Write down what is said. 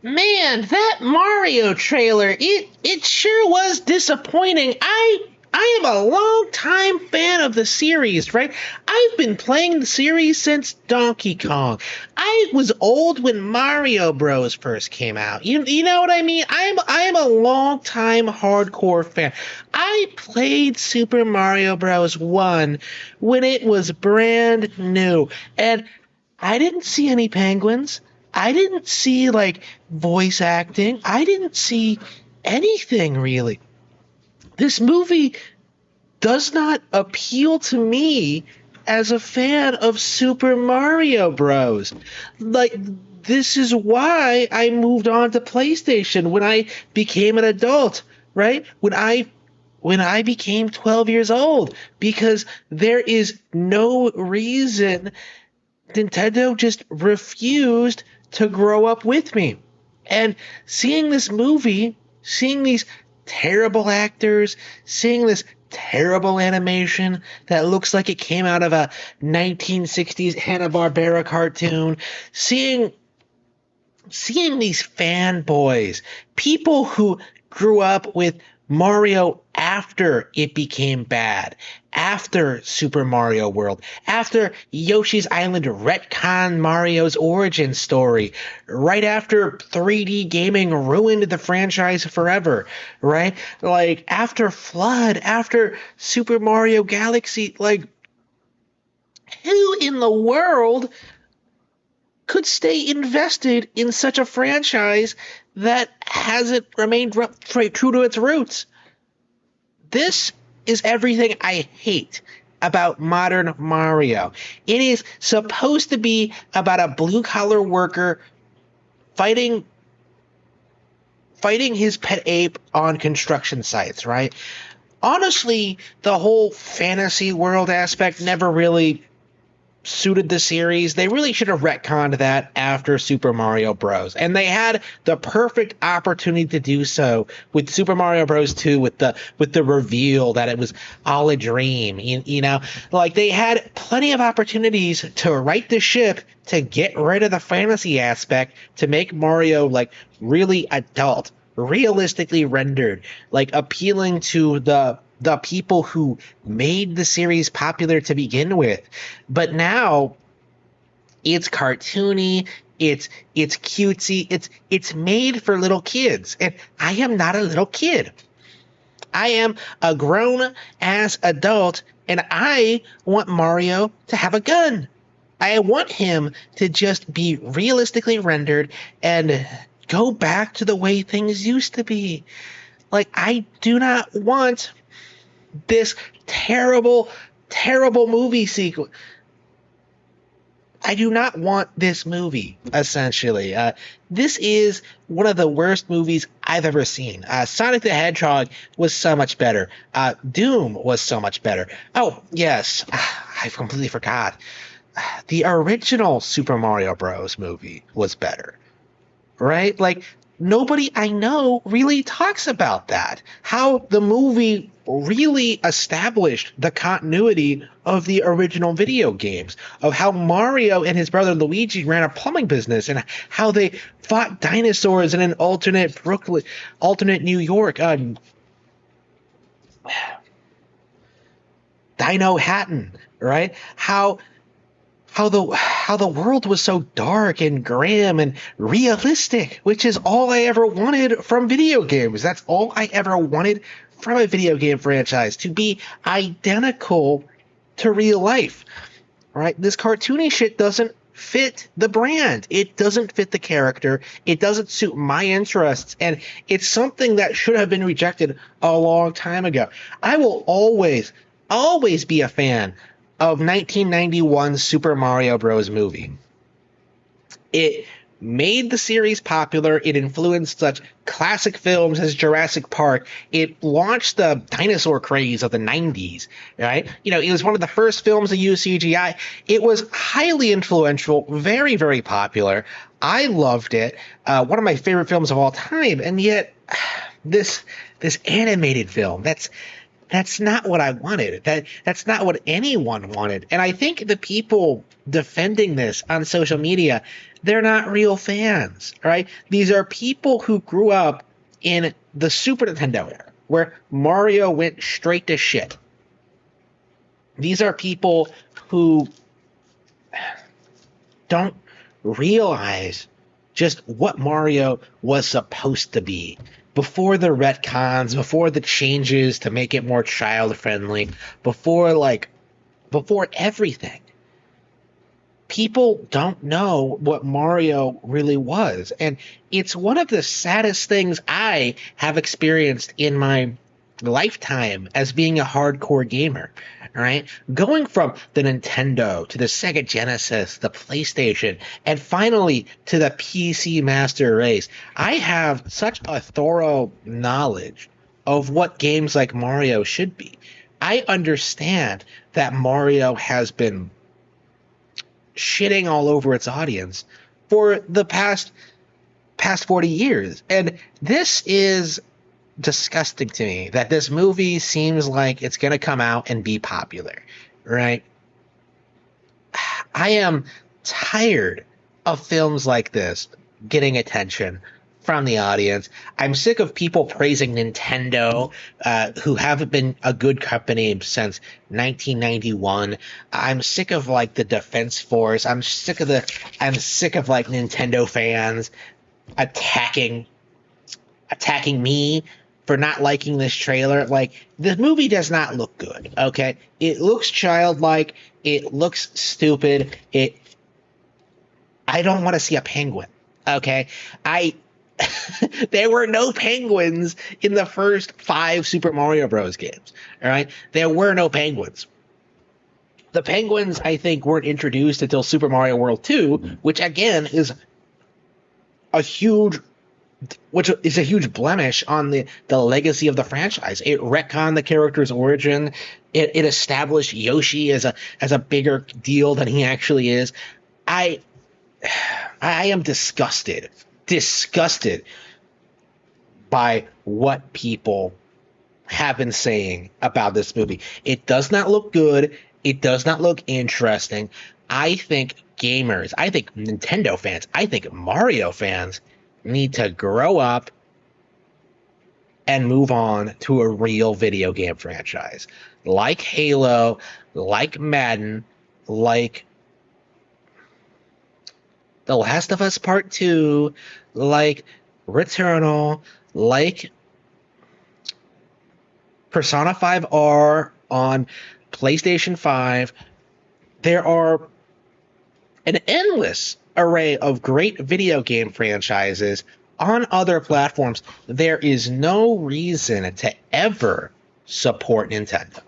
Man, that Mario trailer, it sure was disappointing. I am a long time fan of the series, right? I've been playing the series since Donkey Kong. I was old when Mario Bros first came out. You know what I mean? I am a long time hardcore fan. I played Super Mario Bros 1 when it was brand new, and I didn't see any penguins. I didn't see like voice acting. I didn't see anything really. This movie does not appeal to me as a fan of Super Mario Bros. Like, this is why I moved on to PlayStation when I became an adult, right? When I became 12 years old, because there is no reason Nintendo just refused to grow up with me. And seeing this movie, seeing these terrible actors, seeing this terrible animation that looks like it came out of a 1960s Hanna-Barbera cartoon, seeing these fanboys, people who grew up with Mario after it became bad, after Super Mario World, after Yoshi's Island retconned Mario's origin story, right after 3D gaming ruined the franchise forever, right? Like after Flood, after Super Mario Galaxy, like who in the world could stay invested in such a franchise that hasn't remained true to its roots? This is everything I hate about modern Mario. It is supposed to be about a blue collar worker fighting his pet ape on construction sites, right? Honestly, the whole fantasy world aspect never really suited the series. They really should have retconned that after Super Mario Bros. And they had the perfect opportunity to do so with Super Mario Bros. 2 with the reveal that it was all a dream. You know, like they had plenty of opportunities to right the ship, to get rid of the fantasy aspect, to make Mario like really adult, realistically rendered, like appealing to the people who made the series popular to begin with. But now it's cartoony, it's cutesy, it's made for little kids. And I am not a little kid. I am a grown ass adult, and I want Mario to have a gun. I want him to just be realistically rendered and go back to the way things used to be. Like, I do not want this terrible, terrible movie sequel. I do not want this movie, essentially. This is one of the worst movies I've ever seen. Sonic the Hedgehog was so much better. Doom was so much better. Oh, yes, I completely forgot. The original Super Mario Bros. Movie was better, right? Like, nobody I know really talks about that. How the movie really established the continuity of the original video games, of how Mario and his brother Luigi ran a plumbing business, and how they fought dinosaurs in an alternate New York, Dino Hatton, right? How the world was so dark and grim and realistic, which is all I ever wanted from video games. That's all I ever wanted from a video game franchise, to be identical to real life. Right? This cartoony shit doesn't fit the brand. It doesn't fit the character. It doesn't suit my interests, and it's something that should have been rejected a long time ago. I will always be a fan of 1991 Super Mario Bros. Movie. It made the series popular. It influenced such classic films as Jurassic Park. It launched the dinosaur craze of the 90s, right? You know, it was one of the first films to use CGI. It was highly influential, very, very popular. I loved it. One of my favorite films of all time. And yet, this animated film, That's not what I wanted. That's not what anyone wanted. And I think the people defending this on social media, they're not real fans, right? These are people who grew up in the Super Nintendo era where Mario went straight to shit. These are people who don't realize just what Mario was supposed to be before the retcons, before the changes to make it more child friendly, before everything. People don't know what Mario really was. And it's one of the saddest things I have experienced in my lifetime as being a hardcore gamer. Right? Going from the Nintendo to the Sega Genesis, the PlayStation, and finally to the PC Master Race, I have such a thorough knowledge of what games like Mario should be. I understand that Mario has been shitting all over its audience for the past 40 years. And this is disgusting to me that this movie seems like it's going to come out and be popular, right? I am tired of films like this getting attention from the audience. I'm sick of people praising Nintendo, who haven't been a good company since 1991. I'm sick of like the Defense Force. I'm sick of like Nintendo fans attacking me for not liking this trailer. Like, the movie does not look good, okay? It looks childlike. It looks stupid. I don't want to see a penguin, okay? There were no penguins in the first 5 Super Mario Bros. Games, all right? There were no penguins. The penguins, I think, weren't introduced until Super Mario World 2, which, again, is a huge blemish on the legacy of the franchise. It retconned the character's origin. It established Yoshi as a bigger deal than he actually is. I am disgusted by what people have been saying about this movie. It does not look good. It does not look interesting. I think gamers, I think Nintendo fans, I think Mario fans need to grow up and move on to a real video game franchise like Halo, like Madden, like The Last of Us Part 2, like Returnal, like Persona 5R on PlayStation 5. There are an endless array of great video game franchises on other platforms. There is no reason to ever support Nintendo.